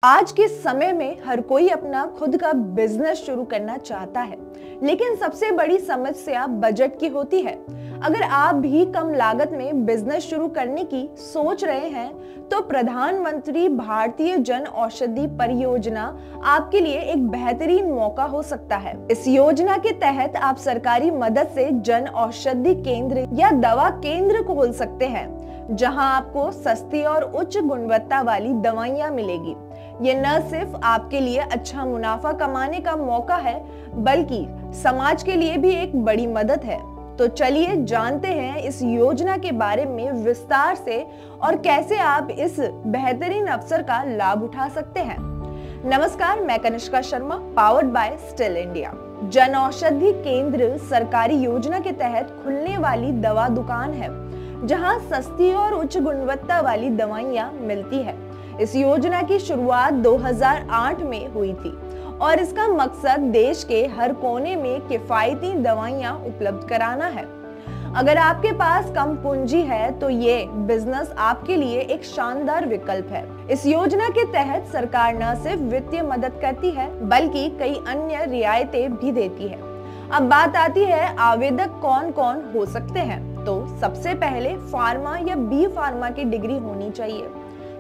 आज के समय में हर कोई अपना खुद का बिजनेस शुरू करना चाहता है, लेकिन सबसे बड़ी समस्या बजट की होती है। अगर आप भी कम लागत में बिजनेस शुरू करने की सोच रहे हैं, तो प्रधानमंत्री भारतीय जन औषधि परियोजना आपके लिए एक बेहतरीन मौका हो सकता है। इस योजना के तहत आप सरकारी मदद से जन औषधि केंद्र या दवा केंद्र खोल सकते हैं, जहां आपको सस्ती और उच्च गुणवत्ता वाली दवाइयां मिलेगी। ये न सिर्फ आपके लिए अच्छा मुनाफा कमाने का मौका है, बल्कि समाज के लिए भी एक बड़ी मदद है। तो चलिए जानते हैं इस योजना के बारे में विस्तार से और कैसे आप इस बेहतरीन अवसर का लाभ उठा सकते हैं। नमस्कार, मैं Kanishka Sharma, powered by still India. Jan Aushadhi केंद्र सरकारी योजना के तहत खुलने वाली दवा दुकान है, जहां सस्ती और उच्च गुणवत्ता वाली दवाइयां मिलती है। इस योजना की शुरुआत 2008 में हुई थी और इसका मकसद देश के हर कोने में किफायती दवाइयां उपलब्ध कराना है। अगर आपके पास कम पूंजी है, तो ये बिजनेस आपके लिए एक शानदार विकल्प है। इस योजना के तहत सरकार न सिर्फ वित्तीय मदद करती है, बल्कि कई अन्य रियायतें भी देती है। अब बात आती है आवेदक कौन कौन हो सकते हैं। तो सबसे पहले फार्मा या बी फार्मा की डिग्री होनी चाहिए।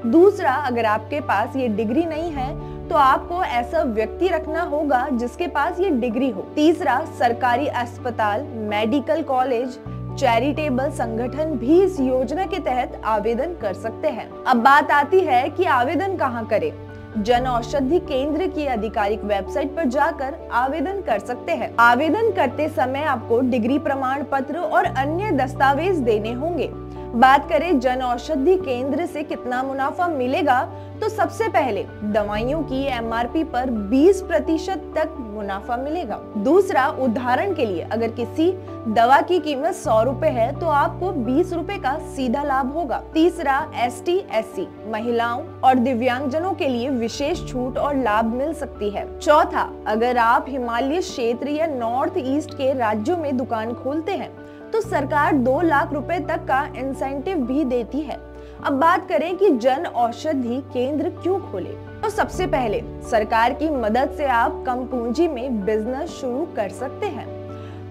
दूसरा, अगर आपके पास ये डिग्री नहीं है, तो आपको ऐसा व्यक्ति रखना होगा जिसके पास ये डिग्री हो। तीसरा, सरकारी अस्पताल, मेडिकल कॉलेज, चैरिटेबल संगठन भी इस योजना के तहत आवेदन कर सकते हैं। अब बात आती है कि आवेदन कहाँ करें। जन औषधि केंद्र की आधिकारिक वेबसाइट पर जाकर आवेदन कर सकते हैं। आवेदन करते समय आपको डिग्री प्रमाण पत्र और अन्य दस्तावेज देने होंगे। बात करें जन औषधि केंद्र से कितना मुनाफा मिलेगा, तो सबसे पहले दवाइयों की एमआरपी पर 20% तक मुनाफा मिलेगा। दूसरा, उदाहरण के लिए अगर किसी दवा की कीमत 100 रुपए है, तो आपको 20 रुपए का सीधा लाभ होगा। तीसरा, ST, SC महिलाओं और दिव्यांगजनों के लिए विशेष छूट और लाभ मिल सकती है। चौथा, अगर आप हिमालय क्षेत्र या नॉर्थ ईस्ट के राज्यों में दुकान खोलते हैं, तो सरकार 2 लाख रुपए तक का इंसेंटिव भी देती है। अब बात करें कि जन औषधि केंद्र क्यों खोले, तो सबसे पहले सरकार की मदद से आप कम पूंजी में बिजनेस शुरू कर सकते हैं।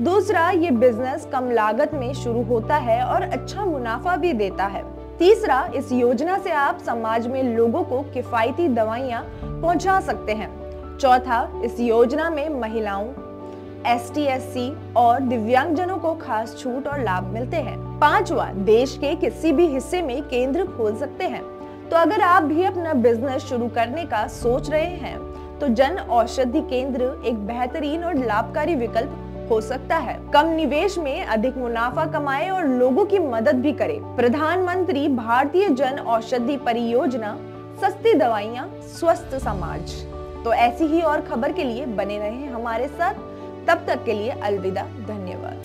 दूसरा, ये बिजनेस कम लागत में शुरू होता है और अच्छा मुनाफा भी देता है। तीसरा, इस योजना से आप समाज में लोगों को किफायती दवाइयां पहुंचा सकते हैं। चौथा, इस योजना में महिलाओं, ST, SC और दिव्यांगजनों को खास छूट और लाभ मिलते हैं। पांचवा, देश के किसी भी हिस्से में केंद्र खोल सकते हैं। तो अगर आप भी अपना बिजनेस शुरू करने का सोच रहे हैं, तो जन औषधि केंद्र एक बेहतरीन और लाभकारी विकल्प हो सकता है। कम निवेश में अधिक मुनाफा कमाए और लोगों की मदद भी करे। प्रधानमंत्री भारतीय जन औषधि परियोजना, सस्ती दवाइयाँ, स्वस्थ समाज। तो ऐसी ही और खबर के लिए बने रहें हमारे साथ। तब तक के लिए अलविदा, धन्यवाद।